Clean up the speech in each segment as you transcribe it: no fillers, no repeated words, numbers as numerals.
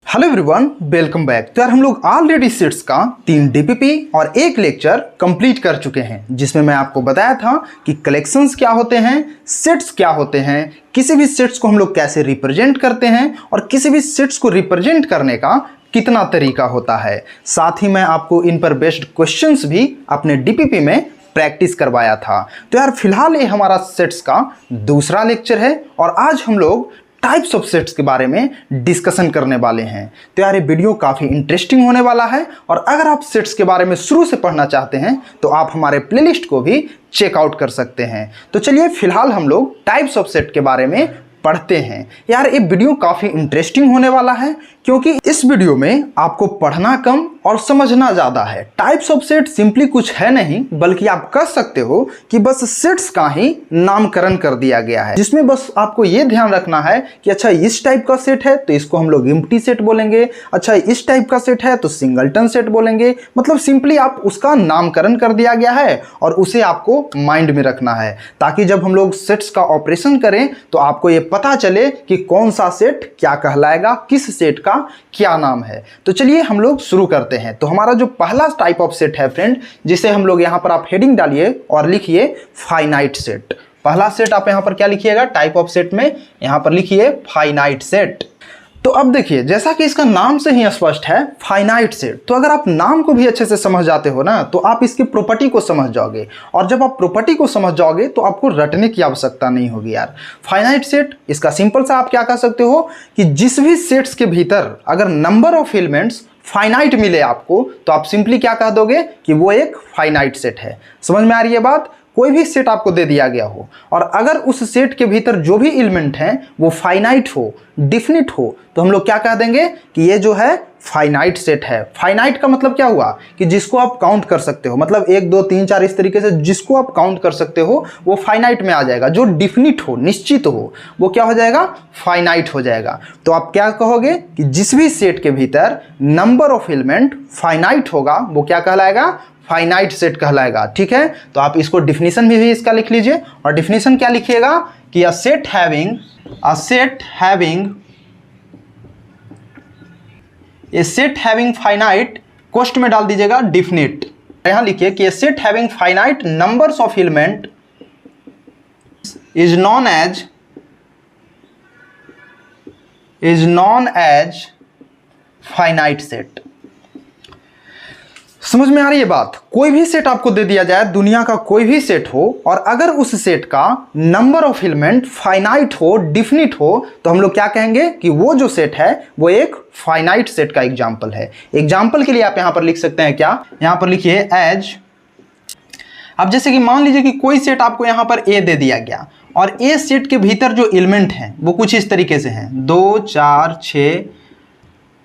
Hello everyone, welcome back. तो यार हम लोग ऑलरेडी सेट्स का 3 डीपीपी और एक लेक्चर कंप्लीट कर चुके हैं, जिसमें मैं आपको बताया था कि कलेक्शंस क्या होते हैं, सेट्स क्या होते हैं, किसी भी सेट्स को हम लोग कैसे रिप्रेजेंट करते हैं और किसी भी सेट्स को रिप्रेजेंट करने का कितना तरीका होता है। साथ ही मैं आपको इन पर बेस्ड क्वेश्चंस भी अपने डीपीपी में प्रैक्टिस करवाया था। तो यार फिलहाल ये हमारा सेट्स का दूसरा लेक्चर है और आज हम लोग टाइप्स ऑफ सेट्स के बारे में डिस्कशन करने वाले हैं। तो यार ये वीडियो काफ़ी इंटरेस्टिंग होने वाला है और अगर आप सेट्स के बारे में शुरू से पढ़ना चाहते हैं तो आप हमारे प्लेलिस्ट को भी चेकआउट कर सकते हैं। तो चलिए फिलहाल हम लोग टाइप्स ऑफ सेट के बारे में पढ़ते हैं। यार ये वीडियो काफ़ी इंटरेस्टिंग होने वाला है क्योंकि इस वीडियो में आपको पढ़ना कम और समझना ज़्यादा है। टाइप्स ऑफ सेट सिंपली कुछ है नहीं, बल्कि आप कह सकते हो कि बस सेट्स का ही नामकरण कर दिया गया है, जिसमें बस आपको ये ध्यान रखना है कि अच्छा इस टाइप का सेट है तो इसको हम लोग एम्प्टी सेट बोलेंगे, अच्छा इस टाइप का सेट है तो सिंगलटन सेट बोलेंगे। मतलब सिंपली आप उसका नामकरण कर दिया गया है और उसे आपको माइंड में रखना है, ताकि जब हम लोग सेट्स का ऑपरेशन करें तो आपको ये पता चले कि कौन सा सेट क्या कहलाएगा, किस सेट का क्या नाम है। तो चलिए हम लोग शुरू करते हैं। तो हमारा जो पहला टाइप ऑफ सेट है फ्रेंड, जिसे हम लोग यहां पर आप हेडिंग डालिए और लिखिए फाइनाइट सेट। पहला सेट आप यहां पर क्या लिखिएगा टाइप ऑफ सेट में, यहां पर लिखिए फाइनाइट सेट। तो अब देखिए, जैसा कि इसका नाम से ही स्पष्ट है फाइनाइट सेट, तो अगर आप नाम को भी अच्छे से समझ जाते हो ना तो आप इसकी प्रॉपर्टी को समझ जाओगे, और जब आप प्रॉपर्टी को समझ जाओगे तो आपको रटने की आवश्यकता नहीं होगी। यार फाइनाइट सेट, इसका सिंपल सा आप क्या कह सकते हो कि जिस भी सेट्स के भीतर अगर नंबर ऑफ एलिमेंट्स फाइनाइट मिले आपको, तो आप सिंपली क्या कह दोगे कि वो एक फाइनाइट सेट है। समझ में आ रही है बात? कोई भी सेट आपको दे दिया गया हो और अगर उस सेट के भीतर जो भी एलिमेंट हैं वो फाइनाइट हो, डिफिनिट हो, तो हम लोग क्या कह देंगे कि ये जो है फाइनाइट सेट है। फाइनाइट का मतलब क्या हुआ कि जिसको आप काउंट कर सकते हो, मतलब 1 2 3 4 इस तरीके से जिसको आप काउंट कर सकते हो वो फाइनाइट में आ जाएगा। जो डिफिनिट हो, निश्चित हो, वो क्या हो जाएगा? फाइनाइट हो जाएगा। तो आप क्या कहोगे कि जिस भी सेट के भीतर नंबर ऑफ एलिमेंट फाइनाइट होगा वो क्या कहलाएगा? फाइनाइट सेट कहलाएगा। ठीक है, तो आप इसको डिफिनीशन भी इसका लिख लीजिए। और डिफिनीशन क्या लिखिएगा कि अ सेट हैविंग फाइनाइट, कोष्ट में डाल दीजिएगा डिफिनिट। यहां लिखिए कि a set having finite numbers of element is known as finite set। समझ में आ रही है बात? कोई भी सेट आपको दे दिया जाए, दुनिया का कोई भी सेट हो, और अगर उस सेट का नंबर ऑफ एलिमेंट फाइनाइट हो, डिफिनिट हो, तो हम लोग क्या कहेंगे कि वो जो सेट है वो एक फाइनाइट सेट का एग्जांपल है। एग्जांपल के लिए आप यहां पर लिख सकते हैं क्या? यहां पर लिखिए एज। अब जैसे कि मान लीजिए कि कोई सेट आपको यहां पर ए दे दिया गया और ए सेट के भीतर जो एलिमेंट हैं वो कुछ इस तरीके से हैं, 2 4 6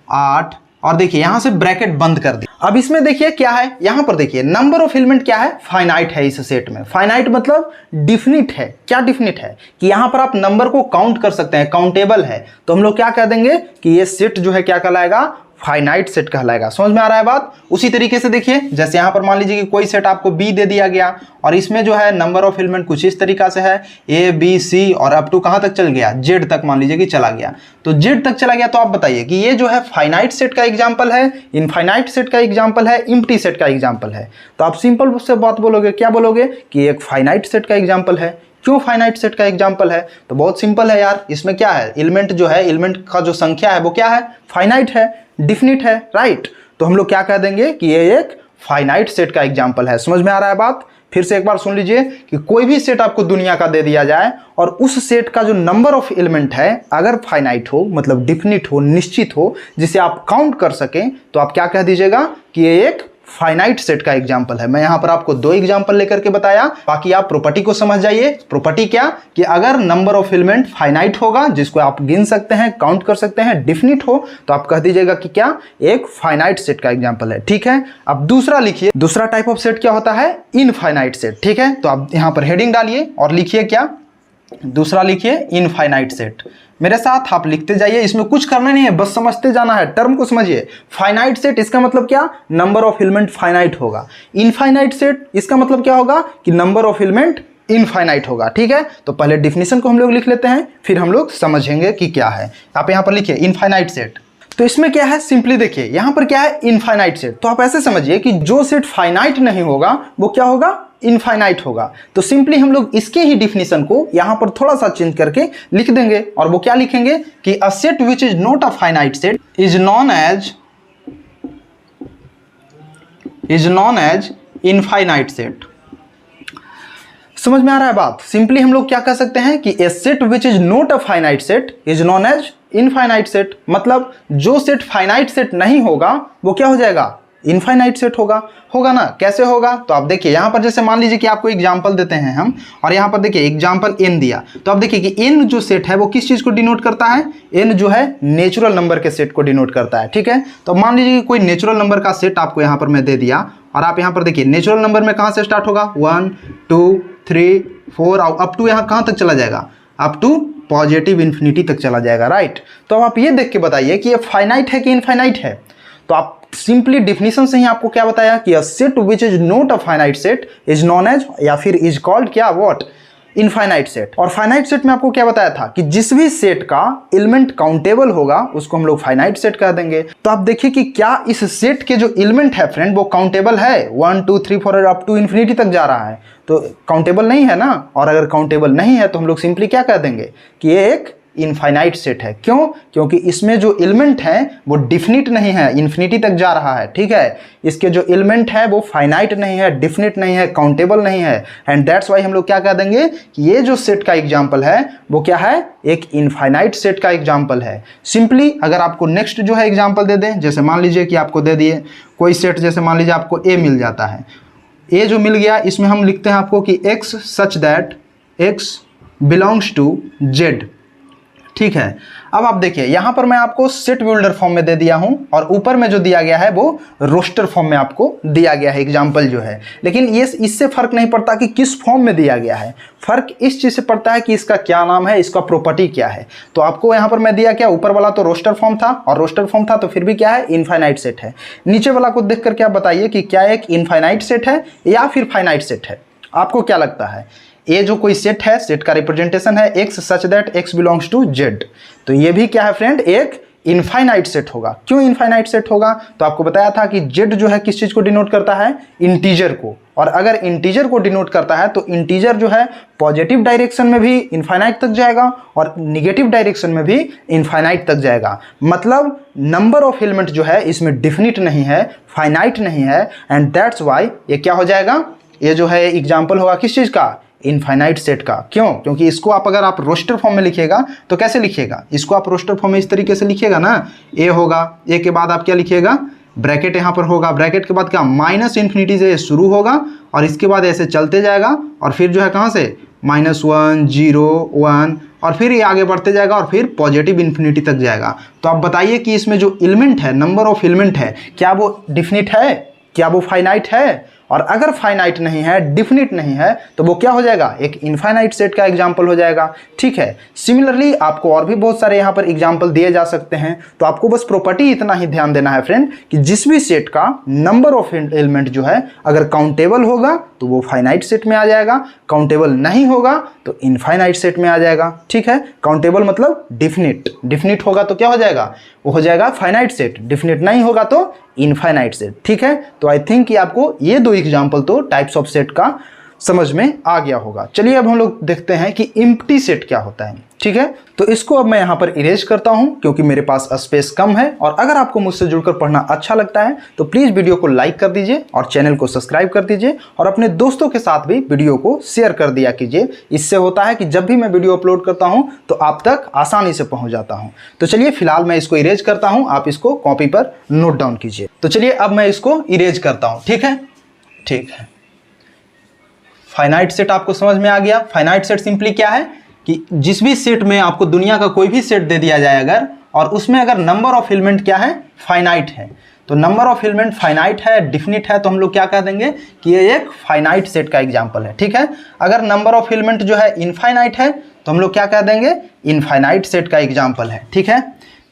8, और देखिए यहां से ब्रैकेट बंद कर दी। अब इसमें देखिए क्या है, यहां पर देखिए नंबर ऑफ एलिमेंट क्या है? फाइनाइट है इस सेट में। फाइनाइट मतलब डिफिनिट है। क्या डिफिनिट है? कि यहां पर आप नंबर को काउंट कर सकते हैं, काउंटेबल है। तो हम लोग क्या कह देंगे कि ये सेट जो है क्या कहलाएगा? फाइनाइट सेट कहलाएगा। समझ में आ रहा है बात? उसी तरीके से देखिए, जैसे यहां पर मान लीजिए कि कोई सेट आपको बी दे दिया गया और इसमें जो है नंबर ऑफ एलिमेंट कुछ इस तरीका से है, ए बी सी, और अप टू कहां तक चल गया? जेड तक मान लीजिए कि चला गया। तो जेड तक चला गया, तो आप बताइए कि ये जो है फाइनाइट सेट का एग्जांपल है, इनफाइनाइट सेट का एग्जांपल है, एम्प्टी सेट का एग्जांपल है? तो आप सिंपल से बात बोलोगे, क्या बोलोगे कि एक फाइनाइट सेट का एग्जांपल है। क्यों फाइनाइट सेट का एग्जांपल है? तो बहुत सिंपल है यार, इसमें क्या है, एलिमेंट जो है, एलिमेंट का जो संख्या है वो क्या है? फाइनाइट है, डिफिनिट है, राइट? तो हम लोग क्या कह देंगे कि ये एक फाइनाइट सेट का एग्जांपल है। समझ में आ रहा है बात? फिर से एक बार सुन लीजिए कि कोई भी सेट आपको दुनिया का दे दिया जाए और उस सेट का जो नंबर ऑफ एलिमेंट है अगर फाइनाइट हो, मतलब डिफिनिट हो, निश्चित हो, जिसे आप काउंट कर सकें, तो आप क्या कह दीजिएगा कि ये एक फाइनाइट सेट का एग्जांपल है। मैं यहां पर आपको 2 एग्जांपल लेकर के बताया, बाकी आप प्रॉपर्टी को समझ जाइए। प्रॉपर्टी क्या कि अगर नंबर ऑफ एलिमेंट फाइनाइट होगा, जिसको आप गिन सकते हैं, काउंट कर सकते हैं, डिफिनिट हो, तो आप कह दीजिएगा कि क्या? एक फाइनाइट सेट का एग्जांपल है। ठीक है, अब दूसरा लिखिए। दूसरा टाइप ऑफ सेट क्या होता है? Infinite set. ठीक है, तो आप यहां पर हेडिंग डालिए और लिखिए क्या? दूसरा लिखिए इनफाइनाइट सेट। मेरे साथ आप लिखते जाइए, इसमें कुछ करना नहीं है, बस समझते जाना है। टर्म को समझिए। फाइनाइट सेट इसका मतलब क्या? नंबर ऑफ एलिमेंट फाइनाइट होगा। इनफाइनाइट सेट इसका मतलब क्या होगा कि नंबर ऑफ एलिमेंट इनफाइनाइट होगा। ठीक है, तो पहले डिफिनीशन को हम लोग लिख लेते हैं, फिर हम लोग समझेंगे कि क्या है। आप यहां पर लिखिए इनफाइनाइट सेट। तो इसमें क्या है, सिंपली देखिए यहां पर क्या है, इनफाइनाइट सेट। तो आप ऐसे समझिए कि जो सेट फाइनाइट नहीं होगा वो क्या होगा, इनफाइनाइट होगा। तो सिंपली हम लोग इसके ही डिफिनीशन को यहां पर थोड़ा सा चेंज करके लिख देंगे, और वो क्या लिखेंगे कि a set which is not a finite set is known as infinite set. समझ में आ रहा है बात? सिंपली हम लोग क्या कह सकते हैं कि a set which is not a finite set is known as infinite set. मतलब जो सेट फाइनाइट सेट नहीं होगा वो क्या हो जाएगा, इनफाइनाइट सेट होगा ना। कैसे होगा, तो आप देखिए यहां पर जैसे मान लीजिए कि आपको एग्जांपल देते हैं हम, और यहां पर देखिए एग्जांपल n दिया, तो आप देखिए कि n जो सेट है वो किस चीज को डिनोट करता है, n जो है नेचुरल नंबर के सेट को डिनोट करता है। ठीक है, तो मान लीजिए कि कोई नेचुरल नंबर का सेट आपको यहां पर मैं दे दिया, और आप यहां पर देखिए नेचुरल नंबर में कहां से स्टार्ट होगा, 1 2 3 4 अप टू यहां कहां तक चला जाएगा, अप टू पॉजिटिव इन्फिनिटी तक चला जाएगा, राइट। तो अब आप ये देख के बताइए कि ये फाइनाइट है कि इनफाइनाइट है। तो आप सिंपली डिफिनीशन से ही आपको क्या बताया कि a set which is not a finite set is known as, या फिर इज कॉल्ड क्या, व्हाट, इनफाइनाइट सेट। और फाइनाइट सेट में आपको क्या बताया था कि जिस भी सेट का एलिमेंट काउंटेबल होगा उसको हम लोग फाइनाइट सेट कह देंगे। तो आप देखिए कि क्या इस सेट के जो एलिमेंट है फ्रेंड वो काउंटेबल है, 1 2 3 4 अप टू इन्फिनिटी तक जा रहा है, तो काउंटेबल नहीं है ना। और अगर काउंटेबल नहीं है तो हम लोग सिंपली क्या कह देंगे कि ये एक इनफाइनाइट सेट है। क्यों, क्योंकि इसमें जो एलिमेंट है वो डिफिनिट नहीं है, इन्फिनिटी तक जा रहा है। ठीक है, इसके जो एलिमेंट है वो फाइनाइट नहीं है, डिफिनिट नहीं है, काउंटेबल नहीं है, एंड दैट्स वाई हम लोग क्या कह देंगे कि ये जो सेट का एग्जांपल है वो क्या है, एक इनफाइनाइट सेट का एग्जांपल है। सिंपली अगर आपको नेक्स्ट जो है एग्जांपल दे दें, जैसे मान लीजिए कि आपको दे दिए कोई सेट, जैसे मान लीजिए आपको ए मिल जाता है, ए जो मिल गया इसमें हम लिखते हैं आपको कि x such that x belongs to z। ठीक है, अब आप देखिए यहां पर मैं आपको सेट बिल्डर फॉर्म में दे दिया हूं, और ऊपर में जो दिया गया है वो रोस्टर फॉर्म में आपको दिया गया है एग्जांपल जो है। लेकिन ये इससे फर्क नहीं पड़ता कि किस फॉर्म में दिया गया है, फर्क इस चीज से पड़ता है कि इसका क्या नाम है, इसका प्रॉपर्टी क्या है। तो आपको यहां पर मैं दिया क्या, ऊपर वाला तो रोस्टर फॉर्म था, और रोस्टर फॉर्म था तो फिर भी क्या है, इनफाइनाइट सेट है। नीचे वाला को देख करके आप बताइए कि क्या एक इनफाइनाइट सेट है या फिर फाइनाइट सेट है, आपको क्या लगता है। ये जो कोई सेट है, सेट का रिप्रेजेंटेशन है x such that x belongs to z, तो ये भी क्या है फ्रेंड, एक इनफाइनाइट सेट होगा। क्यों इनफाइनाइट सेट होगा, तो आपको बताया था कि z जो है किस चीज को डिनोट करता है, इंटीजर को, और अगर इंटीजर को डिनोट करता है तो इंटीजर जो है पॉजिटिव डायरेक्शन में भी इनफाइनाइट तक जाएगा और निगेटिव डायरेक्शन में भी इनफाइनाइट तक जाएगा। मतलब नंबर ऑफ एलिमेंट जो है इसमें डिफिनिट नहीं है, फाइनाइट नहीं है, एंड दैट्स वाई ये क्या हो जाएगा, ये जो है एग्जाम्पल होगा किस चीज का, इनफाइनाइट सेट का। क्यों, क्योंकि इसको आप अगर आप रोस्टर फॉर्म में लिखिएगा तो कैसे लिखिएगा, इसको आप रोस्टर फॉर्म में इस तरीके से लिखिएगा ना, ए होगा, ए के बाद आप क्या लिखिएगा, ब्रैकेट यहाँ पर होगा, ब्रैकेट के बाद क्या, माइनस इन्फिनिटी से शुरू होगा और इसके बाद ऐसे चलते जाएगा, और फिर जो है कहाँ से, -1 0 1, और फिर ये आगे बढ़ते जाएगा और फिर पॉजिटिव इन्फिनिटी तक जाएगा। तो आप बताइए कि इसमें जो एलिमेंट है, नंबर ऑफ एलिमेंट है, क्या वो डिफिनिट है, क्या वो फाइनाइट है। और अगर फाइनाइट नहीं है, डिफिनिट नहीं है, तो वो क्या हो जाएगा, एक इनफाइनाइट सेट का एग्जांपल हो जाएगा। ठीक है, सिमिलरली आपको और भी बहुत सारे यहाँ पर एग्जांपल दिए जा सकते हैं। तो आपको बस प्रॉपर्टी इतना ही ध्यान देना है फ्रेंड कि जिस भी सेट का नंबर ऑफ एलिमेंट जो है अगर काउंटेबल होगा तो वो फाइनाइट सेट में आ जाएगा, काउंटेबल नहीं होगा तो इनफाइनाइट सेट में आ जाएगा। ठीक है, काउंटेबल मतलब डिफिनिट, डिफिनिट होगा तो क्या हो जाएगा, वो हो जाएगा फाइनाइट सेट, डिफिनिट नहीं होगा तो इनफाइनाइट सेट। ठीक है, तो आई थिंक कि आपको ये दो एग्जांपल तो टाइप्स ऑफ सेट का समझ में आ गया होगा। चलिए अब हम लोग देखते हैं कि एम्प्टी सेट क्या होता है। ठीक है, तो इसको अब मैं यहाँ पर इरेज करता हूँ क्योंकि मेरे पास स्पेस कम है। और अगर आपको मुझसे जुड़कर पढ़ना अच्छा लगता है तो प्लीज़ वीडियो को लाइक कर दीजिए और चैनल को सब्सक्राइब कर दीजिए और अपने दोस्तों के साथ भी वीडियो को शेयर कर दिया कीजिए। इससे होता है कि जब भी मैं वीडियो अपलोड करता हूँ तो आप तक आसानी से पहुँच जाता हूँ। तो चलिए फिलहाल मैं इसको इरेज करता हूँ, आप इसको कॉपी पर नोट डाउन कीजिए। तो चलिए अब मैं इसको इरेज करता हूँ। ठीक है, ठीक है। फाइनाइट सेट आपको समझ में आ गया। फाइनाइट सेट सिंपली क्या है कि जिस भी सेट में आपको दुनिया का कोई भी सेट दे दिया जाए अगर, और उसमें अगर नंबर ऑफ एलिमेंट क्या है, फाइनाइट है, तो नंबर ऑफ एलिमेंट फाइनाइट है, डिफिनिट है, तो हम लोग क्या कह देंगे कि ये एक फाइनाइट सेट का एग्जांपल है। ठीक है, अगर नंबर ऑफ एलिमेंट जो है इनफाइनाइट है तो हम लोग क्या कह देंगे, इनफाइनाइट सेट का एग्जांपल है। ठीक है,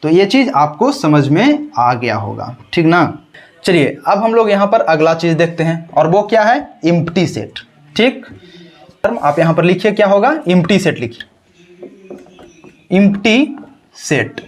तो ये चीज़ आपको समझ में आ गया होगा। ठीक ना, चलिए अब हम लोग यहाँ पर अगला चीज़ देखते हैं और वो क्या है, एम्प्टी सेट। ठीक, आप यहां पर लिखिए क्या होगा, एम्प्टी सेट लिखिए, एम्प्टी सेट।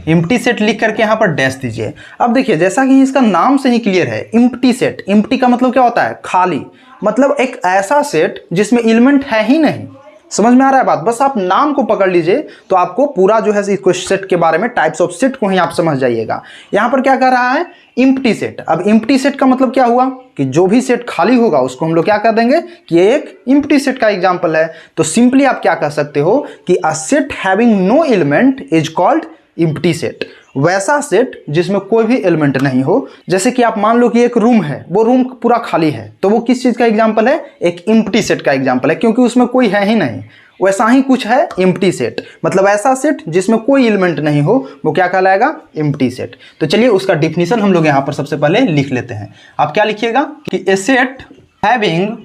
एम्प्टी सेट लिख करके यहाँ पर डैश दीजिए। अब देखिए जैसा कि इसका नाम से ही क्लियर है, एम्प्टी सेट। एम्प्टी का मतलब क्या होता है? खाली। मतलब एक ऐसा सेट जिसमें एलिमेंट है ही नहीं। समझ में आ रहा है बात? बस आप नाम को पकड़ लीजिए तो आपको पूरा जो है इसको सेट के बारे में, टाइप्स ऑफ सेट को ही आप समझ जाइएगा। यहाँ पर क्या कर रहा है? Empty set. अब एम्प्टी सेट का मतलब क्या हुआ कि जो भी सेट खाली होगा उसको हम लोग क्या कर देंगे कि ये एक एम्प्टी सेट का एग्जांपल है। तो सिंपली आप क्या कह सकते हो कि a set having no element is called empty set. वैसा सेट जिसमें कोई भी एलिमेंट नहीं हो। जैसे कि आप मान लो कि एक रूम है, वो रूम पूरा खाली है, तो वो किस चीज का एग्जांपल है? एक एम्प्टी सेट का एग्जांपल है, क्योंकि उसमें कोई है ही नहीं। वैसा ही कुछ है एम्प्टी सेट, मतलब ऐसा सेट जिसमें कोई एलिमेंट नहीं हो, वो क्या कहलाएगा? Empty set. तो चलिए उसका डिफिनीशन हम लोग यहां पर सबसे पहले लिख लेते हैं। आप क्या लिखिएगा कि a set having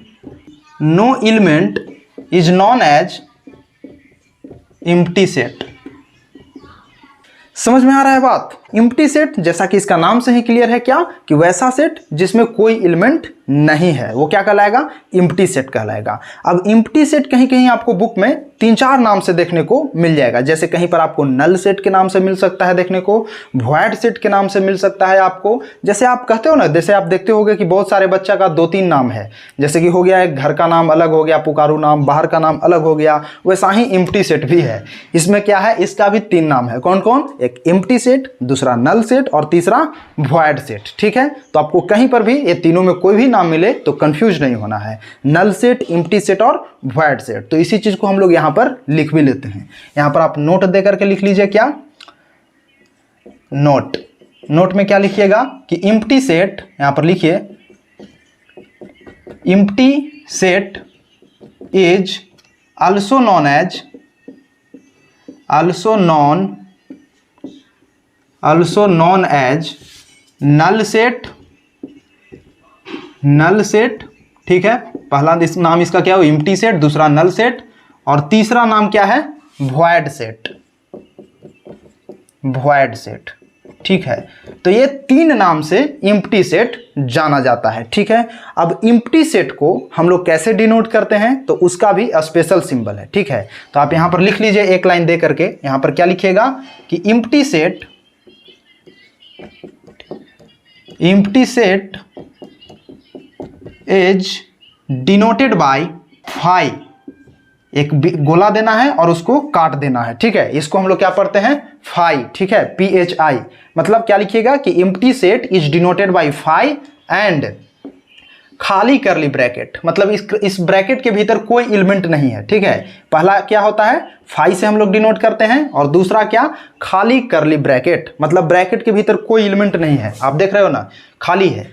no element is known as empty set. समझ में आ रहा है बात? एम्प्टी सेट जैसा कि इसका नाम से ही क्लियर है क्या कि वैसा सेट जिसमें कोई एलिमेंट नहीं है, वो क्या कहलाएगा? एम्प्टी सेट कहलाएगा। अब एम्प्टी सेट कहीं कहीं आपको बुक में 3-4 नाम से देखने को मिल जाएगा। जैसे कहीं पर आपको नल सेट के नाम से मिल सकता है देखने को, वॉइड सेट के नाम से मिल सकता है आपको। जैसे आप कहते हो ना, जैसे आप देखते होगे कि बहुत सारे बच्चा का 2-3 नाम है, जैसे कि हो गया एक घर का नाम अलग हो गया, पुकारू नाम, बाहर का नाम अलग हो गया, वैसा ही एम्प्टी सेट भी है। इसमें क्या है? इसका भी 3 नाम है। कौन कौन? एक एम्प्टी सेट, दूसरा नल सेट और तीसरा वॉइड सेट। ठीक है, तो आपको कहीं पर भी ये तीनों में कोई भी नाम मिले तो कंफ्यूज नहीं होना है। नल सेट, एम्प्टी सेट और वॉइड सेट। तो इसी चीज को हम लोग यहां पर लिख भी लेते हैं। यहां पर आप नोट दे करके लिख लीजिए। क्या नोट? नोट में क्या लिखिएगा कि एम्प्टी सेट, यहां पर लिखिए empty set is also known as null set. ठीक है, पहला नाम इसका क्या हो? एम्प्टी सेट, दूसरा नल सेट और तीसरा नाम क्या है? Void set. ठीक है, तो ये 3 नाम से एम्प्टी सेट जाना जाता है। ठीक है, अब एम्प्टी सेट को हम लोग कैसे डिनोट करते हैं तो उसका भी स्पेशल सिंबल है। ठीक है, तो आप यहां पर लिख लीजिए एक लाइन दे करके। यहां पर क्या लिखिएगा कि empty set is denoted by phi. एक गोला देना है और उसको काट देना है। ठीक है, इसको हम लोग क्या पढ़ते हैं? फाई। ठीक है, PHI। मतलब क्या लिखिएगा कि empty set is denoted by phi and खाली करली ब्रैकेट। मतलब इस ब्रैकेट के भीतर कोई एलिमेंट नहीं है। ठीक है, पहला क्या होता है? फाई से हम लोग डिनोट करते हैं और दूसरा क्या? खाली करली ब्रैकेट। मतलब ब्रैकेट के भीतर कोई एलिमेंट नहीं है। आप देख रहे हो ना, खाली है।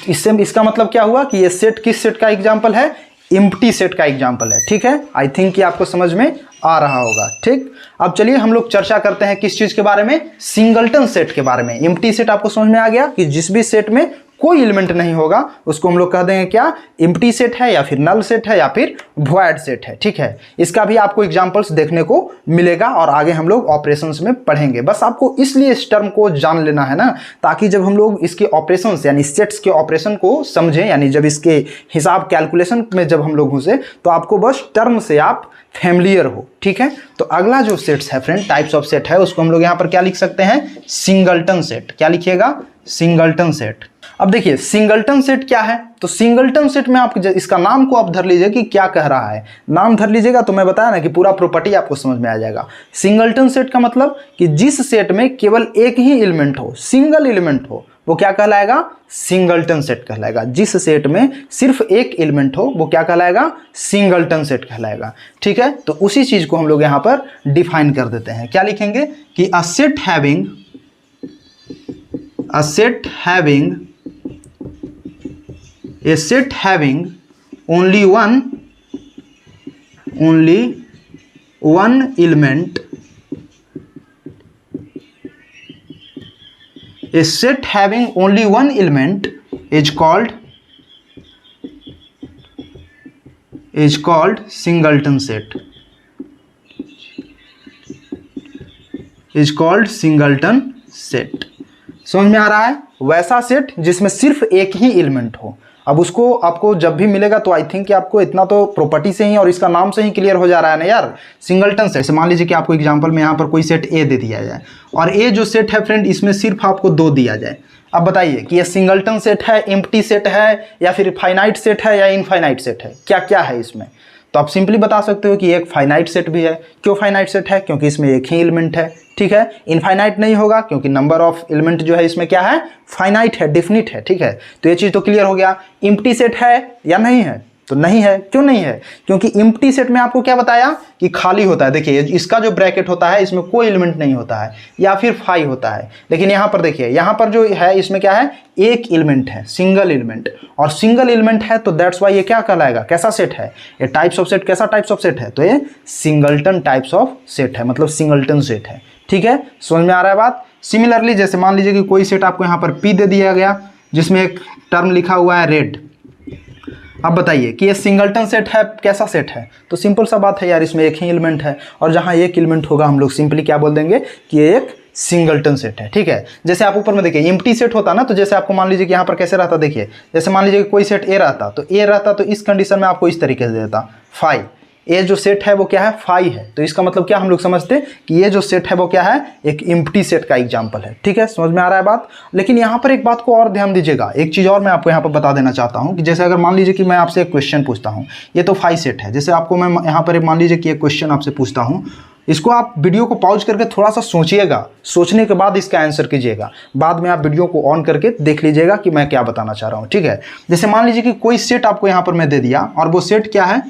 इससे इसका मतलब क्या हुआ कि ये सेट किस सेट का एग्जांपल है? एम्प्टी सेट का एग्जांपल है। ठीक है, आई थिंक कि आपको समझ में आ रहा होगा। ठीक, अब चलिए हम लोग चर्चा करते हैं किस चीज के बारे में? सिंगलटन सेट के बारे में। एम्प्टी सेट आपको समझ में आ गया कि जिस भी सेट में कोई एलिमेंट नहीं होगा उसको हम लोग कह देंगे क्या? एम्प्टी सेट है या फिर नल सेट है या फिर वॉइड सेट है। ठीक है, इसका भी आपको एग्जांपल्स देखने को मिलेगा और आगे हम लोग ऑपरेशंस में पढ़ेंगे। बस आपको इसलिए इस टर्म को जान लेना है ना, ताकि जब हम लोग इसके ऑपरेशंस यानी सेट्स के ऑपरेशन को समझें, यानी जब इसके हिसाब कैलकुलेशन में जब हम लोग घुसे तो आपको बस टर्म से आप फैमिलियर हो। ठीक है, तो अगला जो सेट्स है फ्रेंड, टाइप्स ऑफ सेट है, उसको हम लोग यहाँ पर क्या लिख सकते हैं? Singleton set. क्या लिखिएगा? Singleton set. अब देखिए सिंगलटन सेट क्या है, तो सिंगलटन सेट में आप इसका नाम को आप धर लीजिए कि क्या कह रहा है। नाम धर लीजिएगा तो मैं बताया ना कि पूरा प्रॉपर्टी आपको समझ में आ जाएगा। सिंगलटन सेट का मतलब कि जिस सेट में केवल एक ही एलिमेंट हो, सिंगल एलिमेंट हो, वो क्या कहलाएगा? सिंगलटन सेट कहलाएगा। जिस सेट में सिर्फ एक एलिमेंट हो वो क्या कहलाएगा? सिंगलटन सेट कहलाएगा। ठीक है, तो उसी चीज को हम लोग यहां पर डिफाइन कर देते हैं। क्या लिखेंगे कि a set having only one element, a set having only one element is called singleton set. Is called singleton set. समझ में आ रहा है? वैसा सेट जिसमें सिर्फ एक ही एलिमेंट हो। अब उसको आपको जब भी मिलेगा तो आई थिंक कि आपको इतना तो प्रॉपर्टी से ही और इसका नाम से ही क्लियर हो जा रहा है ना यार, सिंगलटन सेट। मान लीजिए कि आपको एग्जांपल में यहाँ पर कोई सेट ए दे दिया जाए और ए जो सेट है फ्रेंड इसमें सिर्फ आपको 2 दिया जाए। अब बताइए कि ये सिंगलटन सेट है, एम्प्टी सेट है, या फिर फाइनाइट सेट है या इनफाइनाइट सेट है, क्या क्या है इसमें? तो आप सिंपली बता सकते हो कि एक फाइनाइट सेट भी है। क्यों फाइनाइट सेट है? क्योंकि इसमें एक ही एलिमेंट है, ठीक है। इनफाइनाइट नहीं होगा क्योंकि नंबर ऑफ एलिमेंट जो है इसमें क्या है, फाइनाइट है, डेफिनिट है, ठीक है। तो ये चीज़ तो क्लियर हो गया। एम्प्टी सेट है या नहीं है? तो नहीं है। क्यों नहीं है? क्योंकि एम्प्टी सेट में आपको क्या बताया कि खाली होता है। देखिए इसका जो ब्रैकेट होता है इसमें कोई एलिमेंट नहीं होता है या फिर फाई होता है, लेकिन यहाँ पर देखिए यहाँ पर जो है इसमें क्या है, एक एलिमेंट है, सिंगल एलिमेंट, और सिंगल एलिमेंट है तो दैट्स वाई ये क्या कहलाएगा, कैसा सेट है, ये टाइप्स ऑफ सेट। कैसा टाइप्स ऑफ सेट है? तो ये सिंगलटन टाइप्स ऑफ सेट है, मतलब सिंगलटन सेट है, ठीक है। समझ में आ रहा है बात? सिमिलरली जैसे मान लीजिए कि कोई सेट आपको यहाँ पर पी दे दिया गया जिसमें एक टर्म लिखा हुआ है रेड। अब बताइए कि ये सिंगलटन सेट है, कैसा सेट है? तो सिंपल सा बात है यार, इसमें एक ही एलिमेंट है, और जहाँ एक एलिमेंट होगा हम लोग सिंपली क्या बोल देंगे कि ये एक सिंगलटन सेट है, ठीक है। जैसे आप ऊपर में देखिए एम्प्टी सेट होता ना, तो जैसे आपको मान लीजिए कि यहाँ पर कैसे रहता, देखिए जैसे मान लीजिए कि कोई सेट ए रहता, तो ए रहता तो इस कंडीशन में आपको इस तरीके से देता फाई। ये जो सेट है वो क्या है, फाई है। तो इसका मतलब क्या हम लोग समझते हैं कि ये जो सेट है वो क्या है, एक एम्प्टी सेट का एग्जांपल है, ठीक है। समझ में आ रहा है बात? लेकिन यहाँ पर एक बात को और ध्यान दीजिएगा, एक चीज़ और मैं आपको यहाँ पर बता देना चाहता हूँ कि जैसे अगर मान लीजिए कि मैं आपसे एक क्वेश्चन पूछता हूँ, ये तो फाई सेट है, जैसे आपको मैं यहाँ पर मान लीजिए कि एक क्वेश्चन आपसे पूछता हूँ, इसको आप वीडियो को पॉज करके थोड़ा सा सोचिएगा, सोचने के बाद इसका आंसर कीजिएगा। बाद में आप वीडियो को ऑन करके देख लीजिएगा कि मैं क्या बताना चाह रहा हूँ, ठीक है। जैसे मान लीजिए कि कोई सेट आपको यहाँ पर मैं दे दिया, और वो सेट क्या है,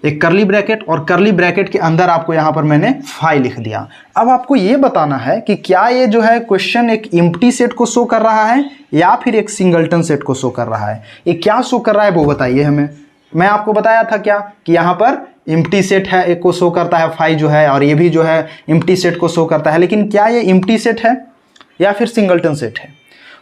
एक करली ब्रैकेट, और करली ब्रैकेट के अंदर आपको यहाँ पर मैंने फाई लिख दिया। अब आपको ये बताना है कि क्या ये जो है क्वेश्चन एक एम्प्टी सेट को शो कर रहा है या फिर एक सिंगलटन सेट को शो कर रहा है। ये क्या शो कर रहा है वो बताइए हमें। मैं आपको बताया था क्या कि यहाँ पर एम्प्टी सेट है, एक को शो करता है फाई जो है, और ये भी जो है एम्प्टी सेट को शो करता है। लेकिन क्या ये एम्प्टी सेट है या फिर सिंगलटन सेट है?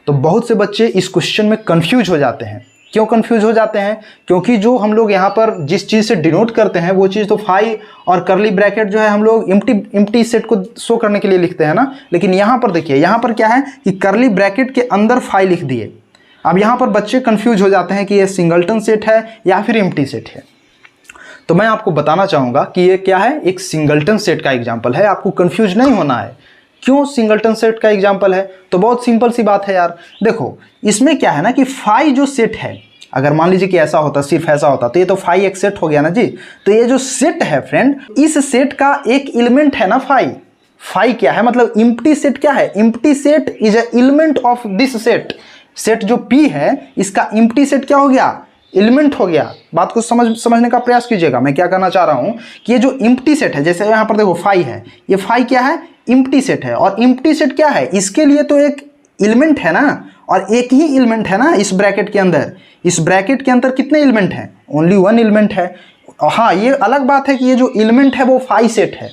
तो बहुत से बच्चे इस क्वेश्चन में कंफ्यूज हो जाते हैं। क्यों कंफ्यूज हो जाते हैं? क्योंकि जो हम लोग यहाँ पर जिस चीज़ से डिनोट करते हैं वो चीज़ तो फाई और करली ब्रैकेट जो है हम लोग एम्प्टी सेट को शो करने के लिए लिखते हैं ना। लेकिन यहाँ पर देखिए, यहाँ पर क्या है कि करली ब्रैकेट के अंदर फाई लिख दिए। अब यहाँ पर बच्चे कंफ्यूज हो जाते हैं कि ये सिंगलटन सेट है या फिर एम्प्टी सेट है। तो मैं आपको बताना चाहूँगा कि ये क्या है, एक सिंगलटन सेट का एग्जाम्पल है। आपको कंफ्यूज नहीं होना है। क्यों सिंगलटन सेट का एग्जाम्पल है? तो बहुत सिंपल सी बात है यार। देखो इसमें क्या है ना कि फाई जो सेट है, अगर मान लीजिए कि ऐसा होता, सिर्फ ऐसा होता, तो ये तो फाई एक सेट हो गया ना जी। तो ये जो सेट है फ्रेंड, इस सेट का एक एलिमेंट है ना फाई। फाई क्या है, मतलब एम्प्टी सेट क्या है, empty set is a element of this set. Set जो पी है इसका एम्प्टी सेट क्या हो गया, एलिमेंट हो गया। बात को समझने का प्रयास कीजिएगा। मैं क्या कहना चाह रहा हूं कि ये जो एम्प्टी सेट है, जैसे यहाँ पर देखो फाई है, ये फाई क्या है, एम्प्टी सेट है। और एम्प्टी सेट क्या है, इसके लिए तो एक एलिमेंट है ना, और एक ही एलिमेंट है ना इस ब्रैकेट के अंदर। इस ब्रैकेट के अंदर कितने एलिमेंट हैं, ओनली वन एलिमेंट है। हाँ ये अलग बात है कि ये जो एलिमेंट है वो फाई सेट है,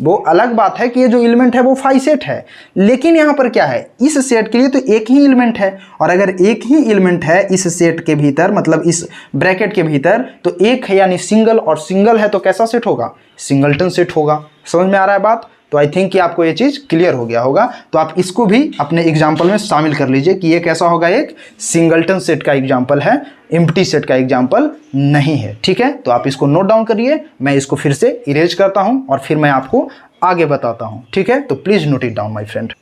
वो अलग बात है कि ये जो एलिमेंट है वो फाई सेट है। लेकिन यहाँ पर क्या है, इस सेट के लिए तो एक ही एलिमेंट है, और अगर एक ही एलिमेंट है इस सेट के भीतर, मतलब इस ब्रैकेट के भीतर, तो एक है यानी सिंगल, और सिंगल है तो कैसा सेट होगा, सिंगलटन सेट होगा। समझ में आ रहा है बात? तो आई थिंक कि आपको ये चीज़ क्लियर हो गया होगा। तो आप इसको भी अपने एग्जाम्पल में शामिल कर लीजिए कि ये कैसा होगा, एक सिंगलटन सेट का एग्जाम्पल है, एम्प्टी सेट का एग्जाम्पल नहीं है, ठीक है। तो आप इसको नोट डाउन करिए, मैं इसको फिर से इरेज करता हूँ और फिर मैं आपको आगे बताता हूँ, ठीक है। तो please note it down my friend.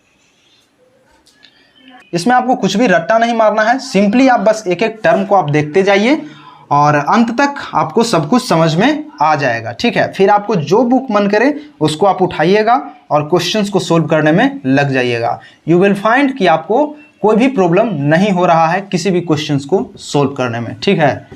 इसमें आपको कुछ भी रट्टा नहीं मारना है, सिंपली आप बस एक एक टर्म को आप देखते जाइए और अंत तक आपको सब कुछ समझ में आ जाएगा, ठीक है। फिर आपको जो बुक मन करे उसको आप उठाइएगा और क्वेश्चंस को सोल्व करने में लग जाइएगा। यू विल फाइंड कि आपको कोई भी प्रॉब्लम नहीं हो रहा है किसी भी क्वेश्चंस को सोल्व करने में, ठीक है।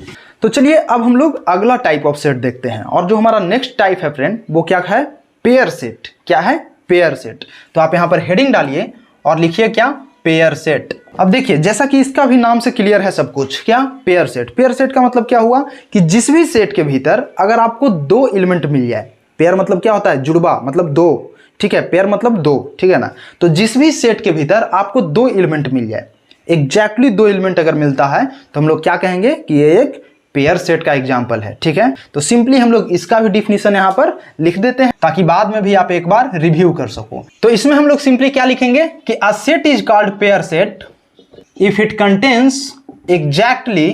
तो चलिए अब हम लोग अगला टाइप ऑफ सेट देखते हैं, और जो हमारा नेक्स्ट टाइप है फ्रेंड वो क्या है, पेयर सेट। क्या है, पेयर सेट। तो आप यहाँ पर हेडिंग डालिए और लिखिए क्या, पेयर सेट। अब देखिए जैसा कि इसका भी नाम से क्लियर है सब कुछ, क्या, पेयर सेट। पेयर सेट का मतलब क्या हुआ कि जिस भी सेट के भीतर अगर आपको दो एलिमेंट मिल जाए, पेयर मतलब क्या होता है, जुड़वा मतलब दो, ठीक है, पेयर मतलब दो, ठीक है ना। तो जिस भी सेट के भीतर आपको दो एलिमेंट मिल जाए, एग्जैक्टली दो एलिमेंट अगर मिलता है तो हम लोग क्या कहेंगे कि ये एक पेयर सेट का एग्जाम्पल है, ठीक है। तो सिंपली हम लोग इसका भी डिफिनीशन यहाँ पर लिख देते हैं ताकि बाद में भी आप एक बार रिव्यू कर सको। तो इसमें हम लोग सिंपली क्या लिखेंगे कि a set is called pair set if it contains exactly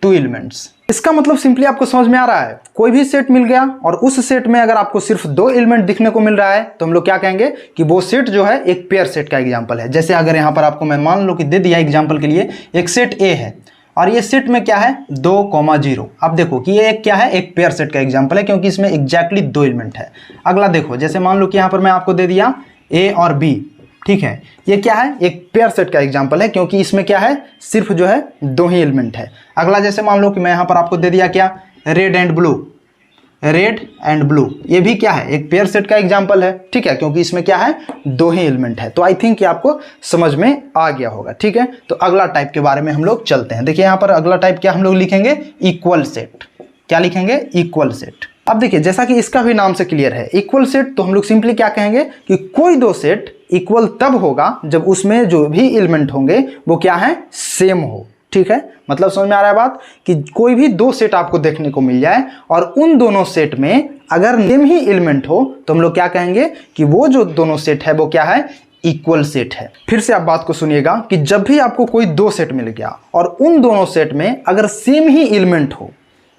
2 elements. इसका मतलब सिंपली आपको समझ में आ रहा है, कोई भी सेट मिल गया और उस सेट में अगर आपको सिर्फ 2 एलिमेंट दिखने को मिल रहा है तो हम लोग क्या कहेंगे कि वो सेट जो है एक पेयर सेट का एग्जांपल है। जैसे अगर यहाँ पर आपको मैं मान लो कि दे दिया एग्जांपल के लिए एक सेट ए है और ये सेट में क्या है 2,0। अब देखो कि ये एक क्या है, एक पेयर सेट का एग्जांपल है क्योंकि इसमें एग्जैक्टली 2 एलिमेंट है। अगला देखो, जैसे मान लो कि यहाँ पर मैं आपको दे दिया ए और बी, ठीक है, ये क्या है एक पेयर सेट का एग्जांपल है क्योंकि इसमें क्या है सिर्फ जो है 2 ही एलिमेंट है। अगला जैसे मान लो कि मैं यहाँ पर आपको दे दिया क्या, red and blue, red and blue, ये भी क्या है एक पेयर सेट का एग्जांपल है, ठीक है, क्योंकि इसमें क्या है 2 ही एलिमेंट है। तो आई थिंक ये आपको समझ में आ गया होगा, ठीक है। तो अगला टाइप के बारे में हम लोग चलते हैं। देखिए यहाँ पर अगला टाइप क्या हम लोग लिखेंगे, इक्वल सेट। क्या लिखेंगे, इक्वल सेट। अब देखिए जैसा कि इसका भी नाम से क्लियर है इक्वल सेट, तो हम लोग सिंपली क्या कहेंगे कि कोई 2 सेट इक्वल तब होगा जब उसमें जो भी एलिमेंट होंगे वो क्या है, सेम हो, ठीक है। मतलब समझ में आ रहा है बात कि कोई भी 2 सेट आपको देखने को मिल जाए और उन दोनों सेट में अगर सेम ही एलिमेंट हो तो हम लोग क्या कहेंगे कि वो जो दोनों सेट है वो क्या है, इक्वल सेट है। फिर से आप बात को सुनिएगा कि जब भी आपको कोई 2 सेट मिल गया और उन दोनों सेट में अगर सेम ही एलिमेंट हो,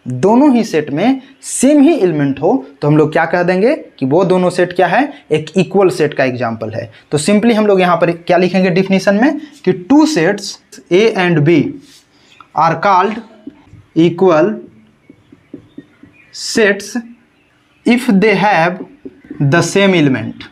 दोनों ही सेट में सेम ही एलिमेंट हो, तो हम लोग क्या कह देंगे कि वो दोनों सेट क्या है, एक इक्वल सेट का एग्जांपल है। तो सिंपली हम लोग यहां पर क्या लिखेंगे डिफिनीशन में कि 2 sets A and B are called equal sets if they have the same element.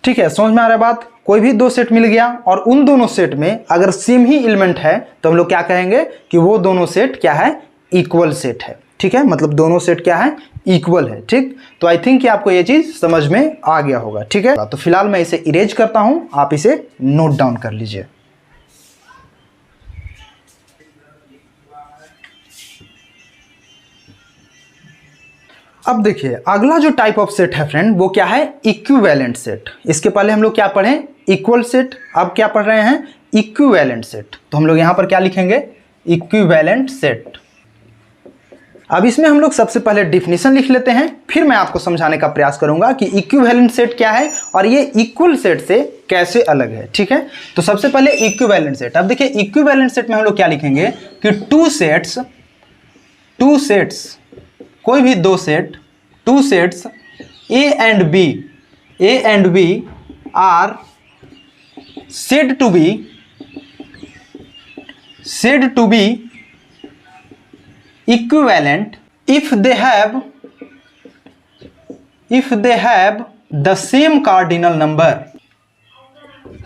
ठीक है, समझ में आ रहा है बात। कोई भी 2 सेट मिल गया और उन दोनों सेट में अगर सेम ही एलिमेंट है तो हम लोग क्या कहेंगे कि वो दोनों सेट क्या है, इक्वल सेट है, ठीक है। मतलब दोनों सेट क्या है, इक्वल है, ठीक। तो आई थिंक कि आपको ये चीज समझ में आ गया होगा, ठीक है। तो फिलहाल मैं इसे इरेज करता हूं, आप इसे नोट डाउन कर लीजिए। अब देखिए अगला जो टाइप ऑफ सेट है फ्रेंड वो क्या है, इक्विवेलेंट सेट। इसके पहले हम लोग क्या पढ़े, इक्वल सेट, अब क्या पढ़ रहे हैं, इक्विवेलेंट सेट। तो हम लोग यहां पर क्या लिखेंगे, इक्विवेलेंट सेट। अब इसमें हम लोग सबसे पहले डिफिनीशन लिख लेते हैं, फिर मैं आपको समझाने का प्रयास करूंगा कि इक्विवेलेंट सेट क्या है और ये इक्वल सेट से कैसे अलग है, ठीक है। तो सबसे पहले इक्विवेलेंट सेट। अब देखिए इक्विवेलेंट सेट में हम लोग क्या लिखेंगे कि 2 सेट्स कोई भी 2 set, 2 sets A and B are said to be equivalent if they have the same cardinal number।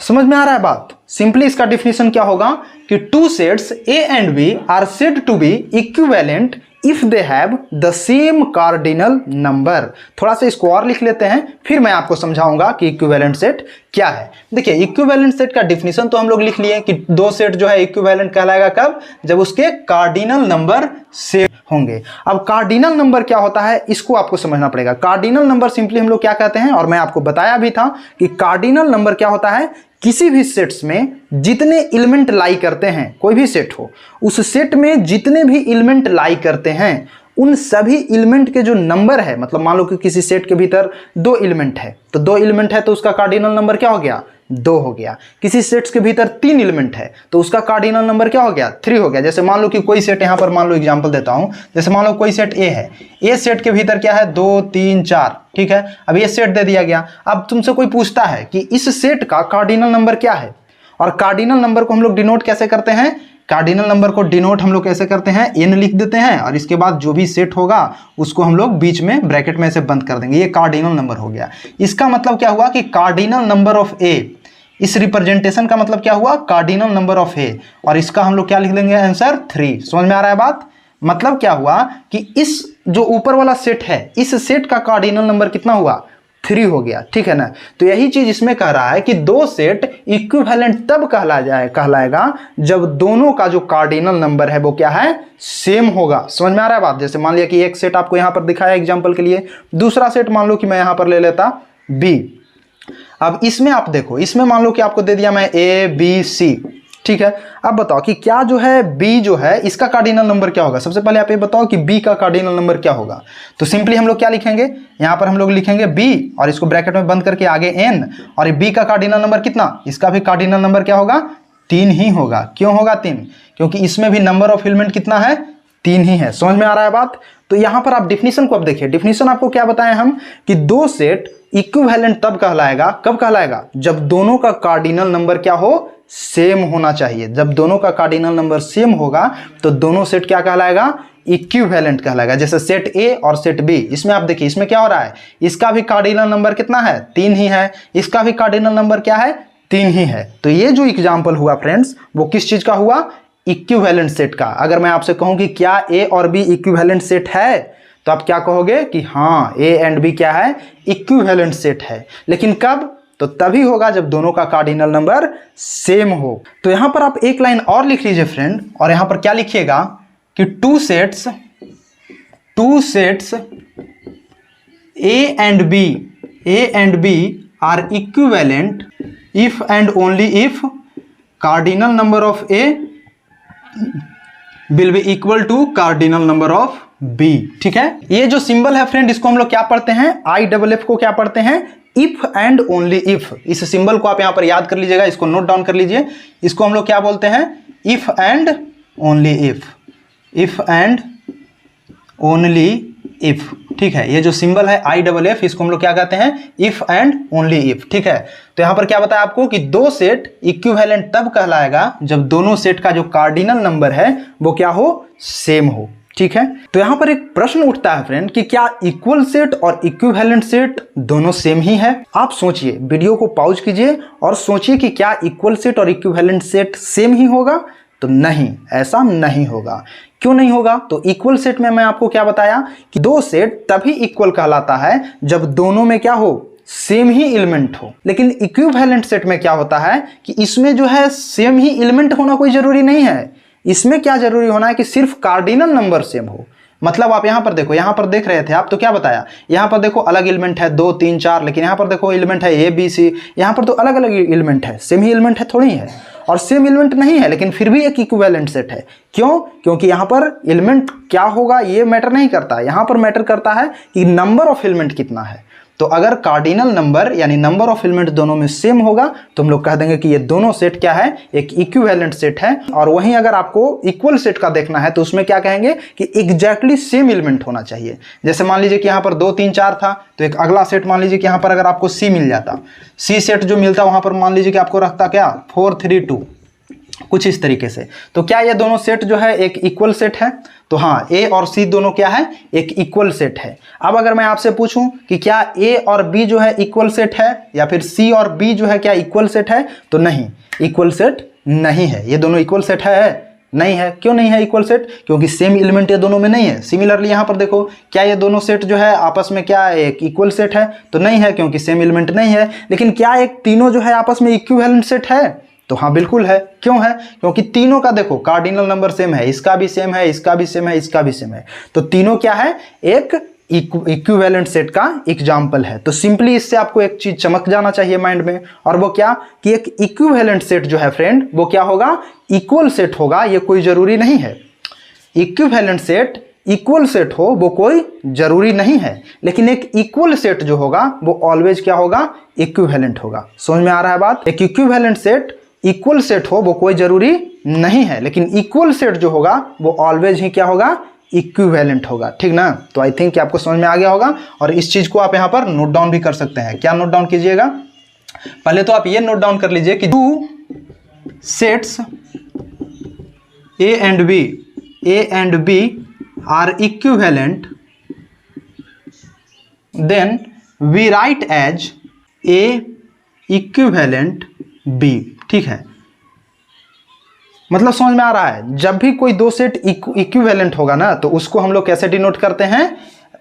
समझ में आ रहा है बात। सिंपली इसका डिफिनीशन क्या होगा कि 2 sets A and B are said to be equivalent if they have the same cardinal number। थोड़ा सा इसको और लिख लेते हैं, फिर मैं आपको समझाऊंगा कि इक्विवेलेंट सेट क्या है। देखिए इक्विवेलेंट सेट का डिफिनीशन तो हम लोग लिख लिए कि 2 सेट जो है इक्विवेलेंट कहलाएगा कब, जब उसके कार्डिनल नंबर सेम होंगे। अब कार्डिनल नंबर क्या होता है इसको आपको समझना पड़ेगा। कार्डिनल नंबर सिंपली हम लोग क्या कहते हैं, और मैं आपको बताया भी था कि कार्डिनल नंबर क्या होता है, किसी भी सेट्स में जितने एलिमेंट लाई करते हैं, कोई भी सेट हो, उस सेट में जितने भी एलिमेंट लाई करते हैं उन सभी एलिमेंट के जो नंबर है, मतलब मान लो कि किसी सेट के भीतर 2 एलिमेंट है, तो 2 एलिमेंट है तो उसका कार्डिनल नंबर क्या हो गया, 2 हो गया। किसी सेट्स के भीतर 3 एलिमेंट है तो उसका कार्डिनल नंबर क्या हो गया, 3 हो गया। जैसे मान लो कि कोई सेट, यहां पर मान लो एग्जांपल देता हूं, जैसे मान लो कोई सेट ए है, ए सेट के भीतर क्या है 2 3 4, ठीक है। अब ये सेट दे दिया गया। अब तुमसे कोई पूछता है कि इस सेट का कार्डिनल नंबर क्या है, और कार्डिनल नंबर को हम लोग डिनोट कैसे करते हैं, कार्डिनल नंबर को डिनोट हम लोग कैसे करते हैं, n लिख देते हैं और इसके बाद जो भी सेट होगा उसको हम लोग बीच में ब्रैकेट में से बंद कर देंगे, ये कार्डिनल नंबर हो गया। इसका मतलब क्या हुआ कि कार्डिनल नंबर ऑफ ए, इस रिप्रेजेंटेशन का मतलब क्या हुआ, कार्डिनल नंबर ऑफ ए, और इसका हम लोग क्या लिख लेंगे, आंसर 3। समझ में आ रहा है बात। मतलब क्या हुआ कि इस जो ऊपर वाला सेट है, इस सेट का कार्डिनल नंबर कितना हुआ, 3 हो गया, ठीक है ना। तो यही चीज इसमें कह रहा है कि 2 सेट इक्विवेलेंट तब कहलाएगा जब दोनों का जो कार्डिनल नंबर है वो क्या है, सेम होगा। समझ में आ रहा है बात। जैसे मान लिया कि एक सेट आपको यहां पर दिखाया एग्जांपल के लिए, दूसरा सेट मान लो कि मैं यहां पर ले लेता बी। अब इसमें आप देखो, इसमें मान लो कि आपको दे दिया मैं ए बी सी, ठीक है। अब बताओ कि क्या जो है बी जो है इसका कार्डिनल नंबर क्या होगा। सबसे पहले आप ये बताओ कि बी का कार्डिनल नंबर क्या होगा। तो सिंपली हम लोग क्या लिखेंगे, यहाँ पर हम लोग लिखेंगे बी और इसको ब्रैकेट में बंद करके आगे एन, और बी का कार्डिनल नंबर कितना, इसका भी कार्डिनल नंबर क्या होगा, 3 ही होगा। क्यों होगा 3, क्योंकि इसमें भी नंबर ऑफ एलिमेंट कितना है, 3 ही है। समझ में आ रहा है बात। तो यहां पर आप डिफिनीशन को अब देखिए, डिफिनीशन आपको क्या बताएं हम कि दो सेट इक्विवेलेंट तब कहलाएगा, कब कहलाएगा, जब दोनों का कार्डिनल नंबर क्या हो, सेम होना चाहिए। जब दोनों का कार्डिनल नंबर सेम होगा तो दोनों सेट क्या कहलाएगा, इक्विवेलेंट कहलाएगा। जैसे सेट ए और सेट बी, इसमें आप देखिए इसमें क्या हो रहा है, इसका भी कार्डिनल नंबर कितना है, 3 ही है, इसका भी कार्डिनल नंबर क्या है, 3 ही है। तो ये जो एग्जाम्पल हुआ फ्रेंड्स वो किस चीज का हुआ, इक्विवेलेंट सेट का। अगर मैं आपसे कहूं कि क्या ए और बी इक्विवेलेंट सेट है, तो आप क्या कहोगे कि हाँ ए एंड बी क्या है, इक्विवेलेंट सेट है। लेकिन कब, तो तभी होगा जब दोनों का कार्डिनल नंबर सेम हो। तो यहां पर आप एक लाइन और लिख लीजिए फ्रेंड, और यहां पर क्या लिखिएगा कि two sets A and B are equivalent if and only if cardinal number of A will be equal to cardinal number of B. ठीक है, ये जो सिंबल है फ्रेंड इसको हम लोग क्या पढ़ते हैं, IFF को क्या पढ़ते हैं, इफ एंड ओनली इफ। इस सिंबल को आप यहां पर याद कर लीजिएगा, इसको नोट डाउन कर लीजिए। इसको हम लोग क्या बोलते हैं, if and only if and only if. ठीक है, ये जो सिंबल है IFF इसको हम लोग क्या कहते हैं, इफ एंड ओनली इफ। ठीक है, तो यहां पर क्या बताया आपको कि दो सेट इक्विवेलेंट तब कहलाएगा जब दोनों सेट का जो कार्डिनल नंबर है वो क्या हो, सेम हो। ठीक है, तो यहां पर एक प्रश्न उठता है फ्रेंड कि क्या इक्वल सेट और इक्विवेलेंट सेट दोनों सेम ही है। आप सोचिए, वीडियो को पॉज कीजिए और सोचिए कि क्या इक्वल सेट और इक्विवेलेंट सेट सेम ही होगा। तो नहीं, ऐसा नहीं होगा। क्यों नहीं होगा, तो इक्वल सेट में मैं आपको क्या बताया कि दो सेट तभी इक्वल कहलाता है जब दोनों में क्या हो, सेम ही एलिमेंट हो। लेकिन इक्विवेलेंट सेट में क्या होता है कि इसमें जो है सेम ही एलिमेंट होना कोई जरूरी नहीं है। इसमें क्या जरूरी होना है कि सिर्फ कार्डिनल नंबर सेम हो। मतलब आप यहां पर देखो, यहां पर देख रहे थे आप, तो क्या बताया, यहां पर देखो अलग एलिमेंट है 2 3 4, लेकिन यहां पर देखो एलिमेंट है ए बी सी, यहां पर तो अलग अलग एलिमेंट है, सेम ही एलिमेंट है थोड़ी है, और सेम एलिमेंट नहीं है लेकिन फिर भी एक इक्विवेलेंट सेट है। क्यों, क्योंकि यहां पर एलिमेंट क्या होगा ये मैटर नहीं करता, यहां पर मैटर करता है कि नंबर ऑफ एलिमेंट कितना है। तो अगर कार्डिनल नंबर यानी नंबर ऑफ एलिमेंट दोनों में सेम होगा तो हम लोग कह देंगे कि ये दोनों सेट क्या है, एक इक्विवेलेंट सेट है। और वहीं अगर आपको इक्वल सेट का देखना है तो उसमें क्या कहेंगे कि एग्जैक्टली सेम एलिमेंट होना चाहिए। जैसे मान लीजिए कि यहाँ पर 2 3 4 था, तो एक अगला सेट मान लीजिए कि यहाँ पर अगर आपको सी मिल जाता, सी सेट जो मिलता वहां पर मान लीजिए कि आपको रखता क्या 4 3 2, कुछ इस तरीके से। तो क्या ये दोनों सेट जो है एक इक्वल सेट है, तो हाँ ए और सी दोनों क्या है, एक इक्वल सेट है। अब अगर मैं आपसे पूछूं कि क्या ए और बी जो है इक्वल सेट है, या फिर सी और बी जो है क्या इक्वल सेट है, तो नहीं, इक्वल सेट नहीं है। ये दोनों इक्वल सेट है, नहीं है। क्यों नहीं है इक्वल सेट, क्योंकि सेम एलिमेंट ये दोनों में नहीं है। सिमिलरली यहाँ पर देखो, क्या ये दोनों सेट जो है आपस में क्या एक इक्वल सेट है, तो नहीं है क्योंकि सेम एलिमेंट नहीं है। लेकिन क्या एक तीनों जो है आपस में इक्विवेलेंट सेट है, तो हाँ बिल्कुल है। क्यों है, क्योंकि तीनों का देखो कार्डिनल नंबर सेम है, इसका भी सेम है, इसका भी सेम है, इसका भी सेम है। तो तीनों क्या है, एक इक्विवेलेंट सेट का एग्जाम्पल है। तो सिंपली इससे आपको एक चीज चमक जाना चाहिए माइंड में, और वो क्या कि एक इक्विवेलेंट सेट जो है फ्रेंड वो क्या होगा, इक्वल सेट होगा। ये कोई जरूरी नहीं है, इक्विवेलेंट सेट इक्वल सेट हो वो कोई जरूरी नहीं है, लेकिन एक इक्वल सेट जो होगा वो ऑलवेज क्या होगा, इक्विवेलेंट होगा। समझ में आ रहा है बात। एक इक्विवेलेंट सेट इक्वल सेट हो वो कोई जरूरी नहीं है, लेकिन इक्वल सेट जो होगा वो ऑलवेज ही क्या होगा, इक्विवेलेंट होगा। ठीक ना, तो आई थिंक आपको समझ में आ गया होगा। और इस चीज को आप यहां पर नोट डाउन भी कर सकते हैं। क्या नोट डाउन कीजिएगा, पहले तो आप ये नोट डाउन कर लीजिए कि two sets A and B are equivalent, then we write as A equivalent B. ठीक है, मतलब समझ में आ रहा है, जब भी कोई दो सेट इक्विवेलेंट होगा ना तो उसको हम लोग कैसे डिनोट करते हैं।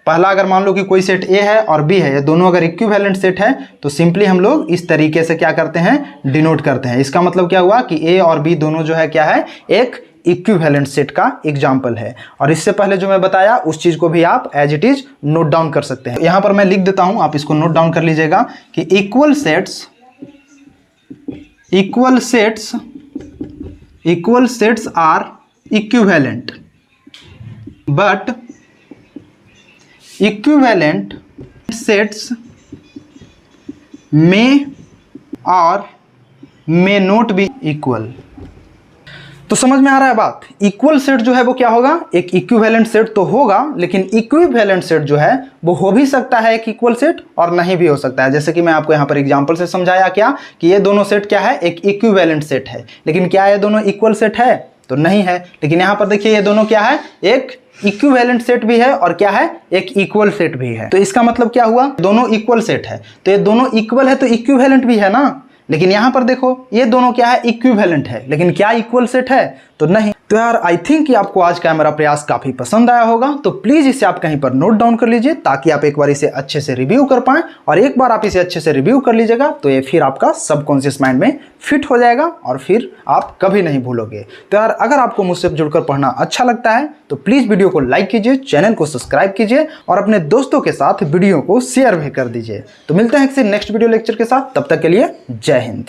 पहला अगर मान लो कि कोई सेट ए है और बी है, ये दोनों अगर इक्विवेलेंट सेट है तो सिंपली हम लोग इस तरीके से क्या करते हैं, डिनोट करते हैं। इसका मतलब क्या हुआ कि ए और बी दोनों जो है क्या है, एक इक्विवेलेंट सेट का एग्जाम्पल है। और इससे पहले जो मैं बताया उस चीज को भी आप as it is note down कर सकते हैं। यहां पर मैं लिख देता हूं, आप इसको नोट डाउन कर लीजिएगा कि equal sets equal sets are equivalent, but equivalent sets में और मे नॉट बी इक्वल। तो समझ में आ रहा है बात। इक्वल सेट जो है वो क्या होगा, एक इक्विवेलेंट सेट तो होगा, लेकिन इक्विवेलेंट सेट जो है वो हो भी सकता है एक इक्वल सेट और नहीं भी हो सकता है। जैसे कि मैं आपको यहाँ पर एग्जांपल से समझाया क्या कि ये दोनों सेट क्या है, एक इक्विवेलेंट सेट है, लेकिन क्या ये दोनों इक्वल सेट है तो नहीं है। लेकिन यहाँ पर देखिए ये दोनों क्या है, एक इक्विवेलेंट सेट भी है और क्या है, एक इक्वल सेट भी है। तो इसका मतलब क्या हुआ, दोनों इक्वल सेट है, तो ये दोनों इक्वल है तो इक्विवेलेंट भी है ना। लेकिन यहां पर देखो ये दोनों क्या है, इक्विवेलेंट है, लेकिन क्या इक्वल सेट है तो नहीं। तो यार आई थिंक कि आपको आज का मेरा प्रयास काफी पसंद आया होगा, तो प्लीज इसे आप कहीं पर नोट डाउन कर लीजिए ताकि आप एक बार इसे अच्छे से रिव्यू कर पाएं। और एक बार आप इसे अच्छे से रिव्यू कर लीजिएगा तो ये फिर आपका सबकॉन्शियस माइंड में फिट हो जाएगा और फिर आप कभी नहीं भूलोगे। तो यार अगर आपको मुझसे जुड़कर पढ़ना अच्छा लगता है तो प्लीज वीडियो को लाइक कीजिए, चैनल को सब्सक्राइब कीजिए और अपने दोस्तों के साथ वीडियो को शेयर भी कर दीजिए। तो मिलते हैं किसी नेक्स्ट वीडियो लेक्चर के साथ, तब तक के लिए जय हिंद।